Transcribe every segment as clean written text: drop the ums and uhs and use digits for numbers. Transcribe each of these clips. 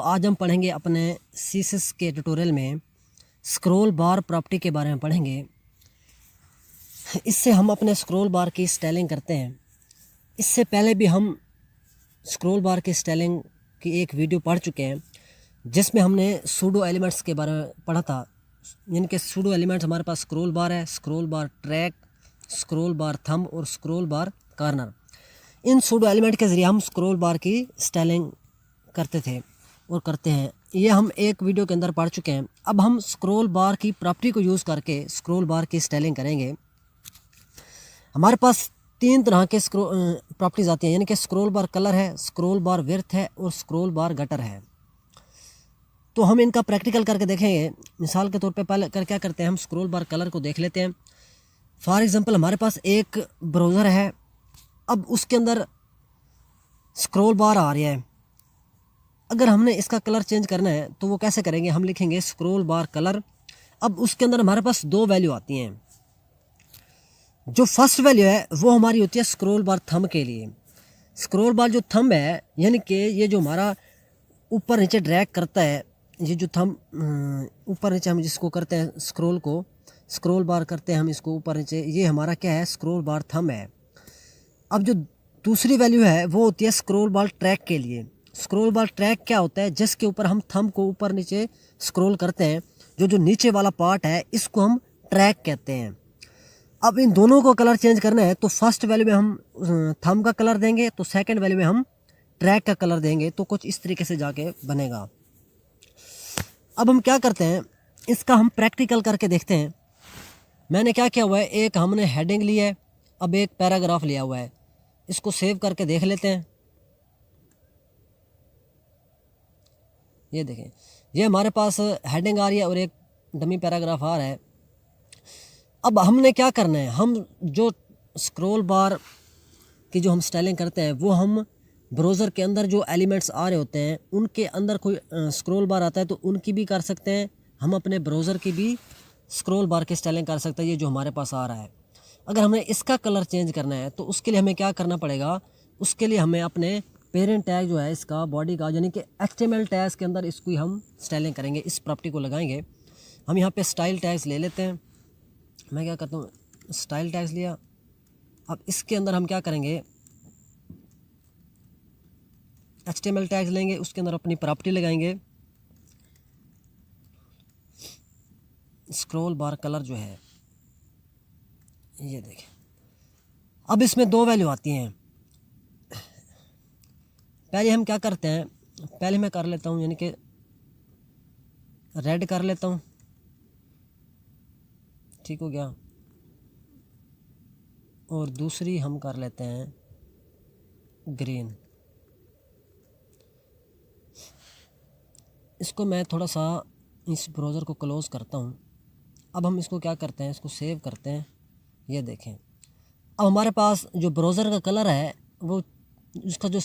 आज हम पढ़ेंगे अपने सीएसएस के ट्यूटोरियल में स्क्रॉल बार प्रॉपर्टी के बारे में पढ़ेंगे। इससे हम अपने स्क्रॉल बार की स्टाइलिंग करते हैं। इससे पहले भी हम स्क्रॉल बार की स्टाइलिंग की एक वीडियो पढ़ चुके हैं, जिसमें हमने सूडो एलिमेंट्स के बारे में पढ़ा था। यानी कि सूडो एलिमेंट्स हमारे पास स्क्रॉल बार है, स्क्रॉल बार ट्रैक, स्क्रॉल बार थंब और स्क्रॉल बार कॉर्नर। इन सूडो एलिमेंट के ज़रिए हम स्क्रॉल बार की स्टाइलिंग करते थे और करते हैं। ये हम एक वीडियो के अंदर पढ़ चुके हैं। अब हम स्क्रॉल बार की प्रॉपर्टी को यूज़ करके स्क्रॉल बार की स्टाइलिंग करेंगे। हमारे पास तीन तरह के प्रॉपर्टीज़ आती हैं, यानी कि स्क्रॉल बार कलर है, स्क्रॉल बार विड्थ है और स्क्रॉल बार गटर है। तो हम इनका प्रैक्टिकल करके देखेंगे। मिसाल के तौर पे पहले क्या करते हैं, हम स्क्रॉल बार कलर को देख लेते हैं। फॉर एग्जांपल हमारे पास एक ब्राउज़र है, अब उसके अंदर स्क्रॉल बार आ रही है। अगर हमने इसका कलर चेंज करना है तो वो कैसे करेंगे, हम लिखेंगे स्क्रॉल बार कलर। अब उसके अंदर हमारे पास दो वैल्यू आती हैं। जो फर्स्ट वैल्यू है वो हमारी होती है स्क्रॉल बार थंब के लिए। स्क्रॉल बार जो थंब है, यानी कि ये जो हमारा ऊपर नीचे ड्रैग करता है, ये जो थंब ऊपर नीचे हम जिसको करते हैं स्क्रॉल को, स्क्रॉल बार करते हैं हम इसको ऊपर नीचे, ये हमारा क्या है, स्क्रॉल बार थंब है। अब जो दूसरी वैल्यू है वो होती है स्क्रॉल बार ट्रैक के लिए। स्क्रॉल बार ट्रैक क्या होता है, जिसके ऊपर हम थंब को ऊपर नीचे स्क्रॉल करते हैं, जो नीचे वाला पार्ट है इसको हम ट्रैक कहते हैं। अब इन दोनों को कलर चेंज करना है तो फर्स्ट वैल्यू में हम थंब का कलर देंगे, तो सेकंड वैल्यू में हम ट्रैक का कलर देंगे। तो कुछ इस तरीके से जाके बनेगा। अब हम क्या करते हैं, इसका हम प्रैक्टिकल करके देखते हैं। मैंने क्या किया हुआ है, एक हमने हेडिंग ली है, अब एक पैराग्राफ लिया हुआ है। इसको सेव करके देख लेते हैं। ये देखें, ये हमारे पास हेडिंग आ रही है और एक डमी पैराग्राफ आ रहा है। अब हमने क्या करना है, हम जो स्क्रॉल बार की जो हम स्टाइलिंग करते हैं वो हम ब्राउज़र के अंदर जो एलिमेंट्स आ रहे होते हैं उनके अंदर कोई स्क्रॉल बार आता है तो उनकी भी कर सकते हैं। हम अपने ब्राउज़र की भी स्क्रॉल बार की स्टाइलिंग कर सकते हैं। ये जो हमारे पास आ रहा है, अगर हमें इसका कलर चेंज करना है तो उसके लिए हमें क्या करना पड़ेगा, उसके लिए हमें अपने पेरेंट टैग जो है इसका बॉडी का, यानी कि HTML टैग्स के अंदर इसकी हम स्टाइलिंग करेंगे, इस प्रॉपर्टी को लगाएंगे। हम यहाँ पे स्टाइल टैग्स ले लेते हैं। मैं क्या करता हूँ, स्टाइल टैग्स लिया। अब इसके अंदर हम क्या करेंगे, HTML टैग्स लेंगे, उसके अंदर अपनी प्रॉपर्टी लगाएंगे। स्क्रॉल बार कलर जो है ये देखें, अब इसमें दो वैल्यू आती हैं। पहले हम क्या करते हैं, पहले मैं कर लेता हूँ, यानी कि रेड कर लेता हूँ, ठीक हो गया। और दूसरी हम कर लेते हैं ग्रीन। इसको मैं थोड़ा सा इस ब्राउज़र को क्लोज़ करता हूँ। अब हम इसको क्या करते हैं, इसको सेव करते हैं। ये देखें, अब हमारे पास जो ब्राउज़र का कलर है वो, उसका जो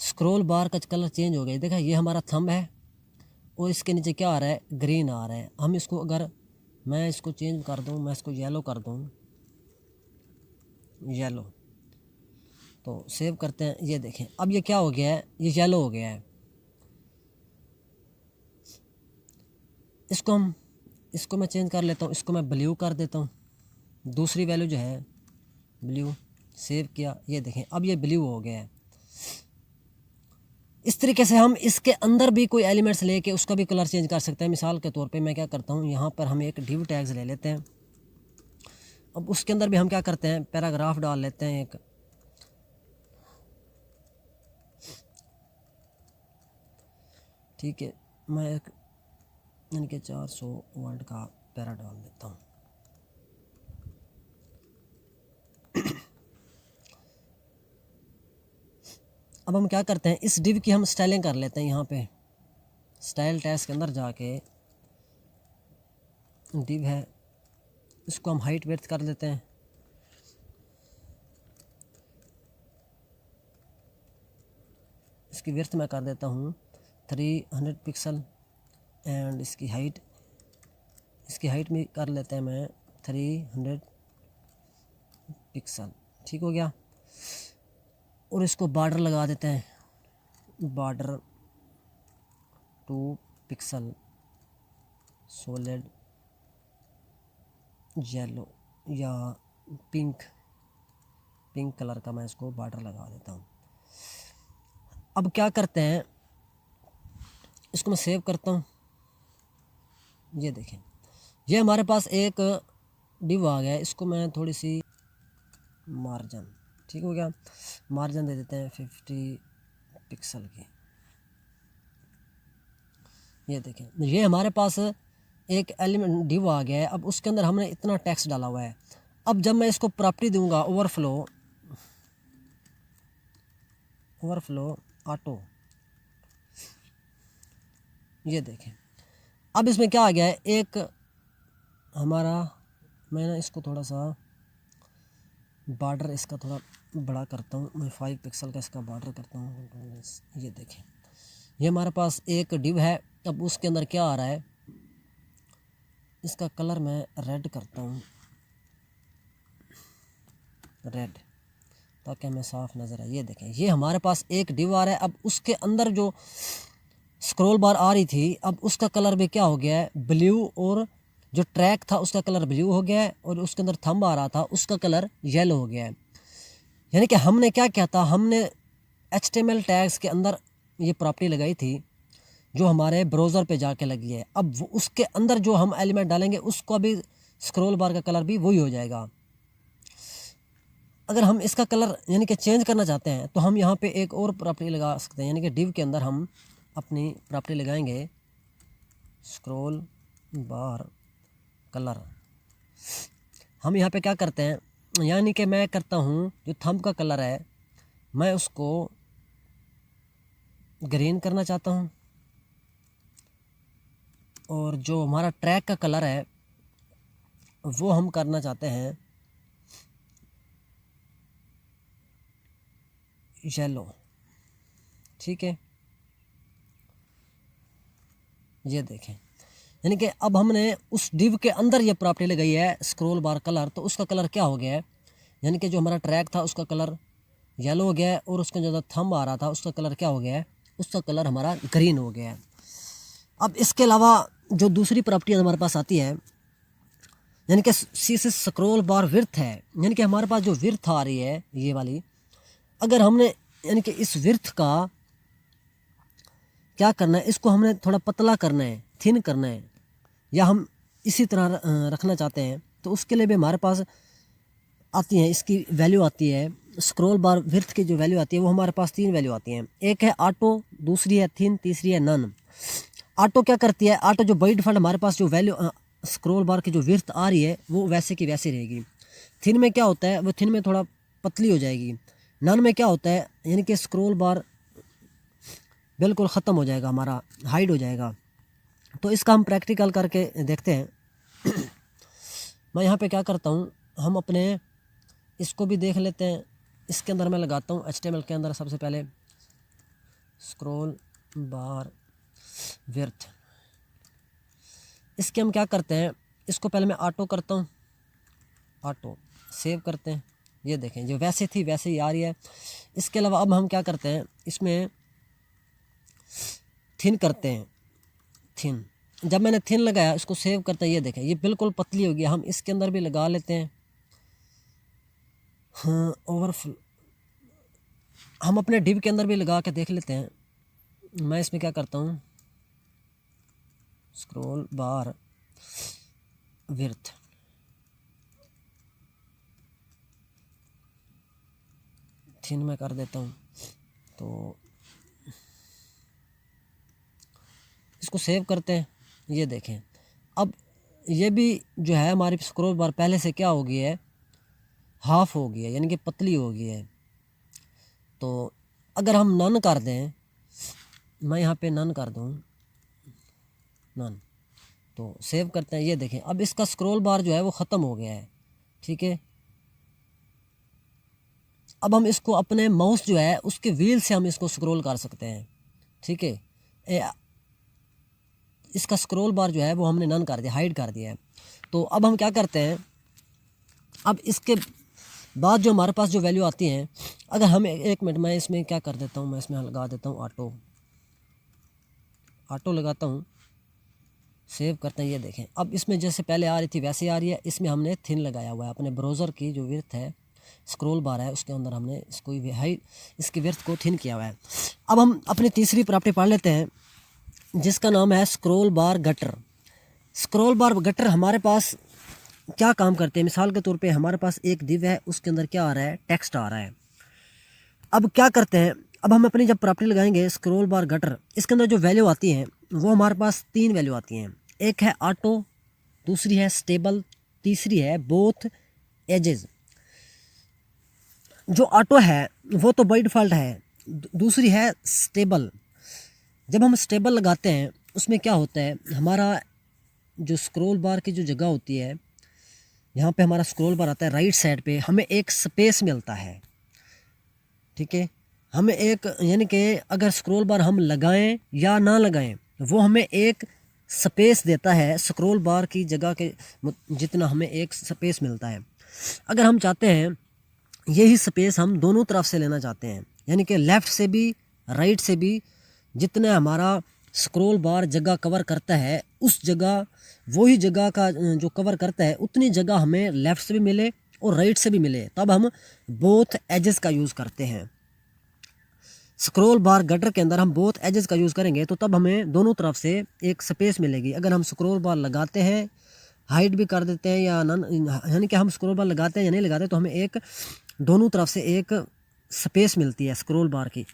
स्क्रॉल बार का कलर चेंज हो गया। देखा, ये हमारा थंब है और इसके नीचे क्या आ रहा है, ग्रीन आ रहा है। हम इसको, अगर मैं इसको चेंज कर दूँ, मैं इसको येलो कर दूँ, येलो, तो सेव करते हैं। ये देखें, अब ये क्या हो गया है, ये येलो हो गया है। इसको मैं चेंज कर लेता हूँ, इसको मैं ब्लू कर देता हूँ। दूसरी वैल्यू जो है ब्लू, सेव किया। ये देखें, अब ये ब्लू हो गया है। इस तरीके से हम इसके अंदर भी कोई एलिमेंट्स लेके उसका भी कलर चेंज कर सकते हैं। मिसाल के तौर पे मैं क्या करता हूँ, यहाँ पर हम एक डिव टैग्स ले लेते हैं। अब उसके अंदर भी हम क्या करते हैं, पैराग्राफ डाल लेते हैं एक। ठीक है, मैं एक यानी कि 400 वर्ड का पैरा डाल देता हूँ। अब हम क्या करते हैं, इस डिव की हम स्टाइलिंग कर लेते हैं। यहाँ पे स्टाइल टैग्स के अंदर जाके डिव है, इसको हम हाइट विड्थ कर देते हैं। इसकी विड्थ मैं कर देता हूँ 300 पिक्सल एंड इसकी हाइट में कर लेते हैं मैं 300 पिक्सल। ठीक हो गया। और इसको बॉर्डर लगा देते हैं, बॉर्डर 2 पिक्सल सॉलिड येलो या पिंक कलर का मैं इसको बॉर्डर लगा देता हूँ। अब क्या करते हैं, इसको मैं सेव करता हूँ। ये देखें, ये हमारे पास एक डिव आ गया है। इसको मैं थोड़ी सी मार्जिन, ठीक हो गया, मार्जिन दे देते हैं 50 पिक्सल की। ये देखें, ये हमारे पास एक एलिमेंट डिव आ गया है। अब उसके अंदर हमने इतना टेक्स्ट डाला हुआ है। अब जब मैं इसको प्रॉपर्टी दूंगा ओवरफ्लो ऑटो, ये देखें, अब इसमें क्या आ गया है, एक हमारा, मैं ना इसको थोड़ा सा बॉर्डर इसका थोड़ा बड़ा करता हूँ। मैं 5 पिक्सल का इसका बॉर्डर करता हूँ। ये देखें, ये हमारे पास एक डिव है। अब उसके अंदर क्या आ रहा है, इसका कलर मैं रेड करता हूँ, रेड, ताकि हमें साफ नज़र आए। ये देखें, ये हमारे पास एक डिव आ रहा है। अब उसके अंदर जो स्क्रॉल बार आ रही थी, अब उसका कलर भी क्या हो गया है, ब्लू, और जो ट्रैक था उसका कलर ब्लू हो गया है, और उसके अंदर थंब आ रहा था उसका कलर येलो हो गया है। यानी कि हमने क्या किया था, हमने HTML टैग्स के अंदर ये प्रॉपर्टी लगाई थी जो हमारे ब्राउज़र पे जाके लगी है। अब उसके अंदर जो हम एलिमेंट डालेंगे उसका भी स्क्रॉल बार का कलर भी वही हो जाएगा। अगर हम इसका कलर यानी कि चेंज करना चाहते हैं तो हम यहाँ पे एक और प्रॉपर्टी लगा सकते हैं। यानी कि डिव के अंदर हम अपनी प्रॉपर्टी लगाएंगे स्क्रॉल बार कलर। हम यहाँ पे क्या करते हैं, यानी कि मैं करता हूँ जो थंब का कलर है मैं उसको ग्रीन करना चाहता हूँ, और जो हमारा ट्रैक का कलर है वो हम करना चाहते हैं येलो, ठीक है। ये देखें, यानी कि अब हमने उस डिव के अंदर ये प्रॉपर्टी लगाई है स्क्रॉल बार कलर, तो उसका कलर क्या हो गया है, यानी कि जो हमारा ट्रैक था उसका कलर येलो हो गया है, और उसका जो थंब आ रहा था उसका कलर क्या हो गया है, उसका कलर हमारा ग्रीन हो गया है। अब इसके अलावा जो दूसरी प्रॉपर्टी हमारे पास आती है, यानी कि CSS स्क्रॉल बार विड्थ है, यानी कि हमारे पास जो विड्थ आ रही है ये वाली, अगर हमने यानी कि इस विड्थ का क्या करना है, इसको हमने थोड़ा पतला करना है, थिन करना है, या हम इसी तरह रखना चाहते हैं, तो उसके लिए भी हमारे पास आती है, इसकी वैल्यू आती है स्क्रॉल बार विड्थ की जो वैल्यू आती है वो हमारे पास 3 वैल्यू आती हैं। एक है ऑटो, दूसरी है थिन, तीसरी है नन। ऑटो क्या करती है, ऑटो जो बाय डिफ़ॉल्ट हमारे पास जो वैल्यू स्क्रॉल बार की जो विड्थ आ रही है वो वैसे की वैसे रहेगी। थिन में क्या होता है, वो थिन में थोड़ा पतली हो जाएगी। नन में क्या होता है, यानी कि स्क्रॉल बार बिल्कुल ख़त्म हो जाएगा, हमारा हाइड हो जाएगा। तो इसका हम प्रैक्टिकल करके देखते हैं। मैं यहाँ पे क्या करता हूँ, हम अपने इसको भी देख लेते हैं। इसके अंदर मैं लगाता हूँ HTML के अंदर सबसे पहले स्क्रॉल बार विड्थ। इसके हम क्या करते हैं, इसको पहले मैं ऑटो करता हूँ, ऑटो सेव करते हैं। ये देखें, जो वैसे थी वैसे ही आ रही है। इसके अलावा अब हम क्या करते हैं, इसमें थिन करते हैं, थिन। जब मैंने थिन लगाया इसको सेव करते हैं, ये देखें ये बिल्कुल पतली हो गई। हम इसके अंदर भी लगा लेते हैं, हाँ, ओवरफ्लो। हम अपने डिव के अंदर भी लगा के देख लेते हैं। मैं इसमें क्या करता हूँ, स्क्रॉल बार विड्थ, थिन में कर देता हूँ, तो इसको सेव करते हैं। ये देखें, अब ये भी जो है हमारी स्क्रॉल बार पहले से क्या हो गई है, हाफ हो गई है, यानी कि पतली हो गई है। तो अगर हम नन कर दें, मैं यहाँ पे नन कर दूँ, नन, तो सेव करते हैं। ये देखें, अब इसका स्क्रॉल बार जो है वो ख़त्म हो गया है, ठीक है। अब हम इसको अपने माउस जो है उसके व्हील से हम इसको स्क्रॉल कर सकते हैं, ठीक है। इसका स्क्रॉल बार जो है वो हमने नन कर दिया, हाइड कर दिया है। तो अब हम क्या करते हैं, अब इसके बाद जो हमारे पास जो वैल्यू आती हैं, अगर हम एक मिनट मैं इसमें क्या कर देता हूँ, मैं इसमें लगा देता हूँ ऑटो, ऑटो लगाता हूँ, सेव करते हैं। ये देखें अब इसमें जैसे पहले आ रही थी वैसे ही आ रही है। इसमें हमने थिन लगाया हुआ है, अपने ब्राउज़र की जो विड्थ है, स्क्रॉल बार है उसके अंदर हमने इसको हाई इसकी विड्थ को थिन किया हुआ है। अब हम अपनी तीसरी प्रॉपर्टी पढ़ लेते हैं जिसका नाम है स्क्रॉल बार गटर। स्क्रॉल बार गटर हमारे पास क्या काम करते हैं? मिसाल के तौर पे हमारे पास एक दिव है, उसके अंदर क्या आ रहा है? टेक्स्ट आ रहा है। अब क्या करते हैं, अब हम अपनी जब प्रॉपर्टी लगाएंगे स्क्रॉल बार गटर, इसके अंदर जो वैल्यू आती हैं वो हमारे पास 3 वैल्यू आती हैं। एक है ऑटो, दूसरी है स्टेबल, तीसरी है बोथ एजेस। जो ऑटो है वो तो बाय डिफ़ॉल्ट है, दूसरी है स्टेबल। जब हम स्टेबल लगाते हैं उसमें क्या होता है, हमारा जो स्क्रॉल बार की जो जगह होती है, यहाँ पे हमारा स्क्रॉल बार आता है राइट साइड पे, हमें एक स्पेस मिलता है। ठीक है, हमें एक यानी कि अगर स्क्रॉल बार हम लगाएं या ना लगाएं वो हमें एक स्पेस देता है, स्क्रॉल बार की जगह के जितना हमें एक स्पेस मिलता है। अगर हम चाहते हैं यही स्पेस हम दोनों तरफ से लेना चाहते हैं, यानी कि लेफ़्ट से भी राइट से भी, जितना हमारा स्क्रॉल बार जगह कवर करता है उस जगह, वही जगह का जो कवर करता है उतनी जगह हमें लेफ़्ट से भी मिले और राइट से भी मिले, तब हम बोथ एजेस का यूज़ करते हैं। स्क्रॉल बार गटर के अंदर हम बोथ एजेस का यूज़ करेंगे तो तब हमें दोनों तरफ से एक स्पेस मिलेगी। अगर हम स्क्रॉल बार लगाते हैं, हाइड भी कर देते हैं या नन, यानी कि हम स्क्रॉल बार लगाते हैं या नहीं लगाते, तो हमें एक दोनों तरफ से एक स्पेस मिलती है स्क्रॉल बार की।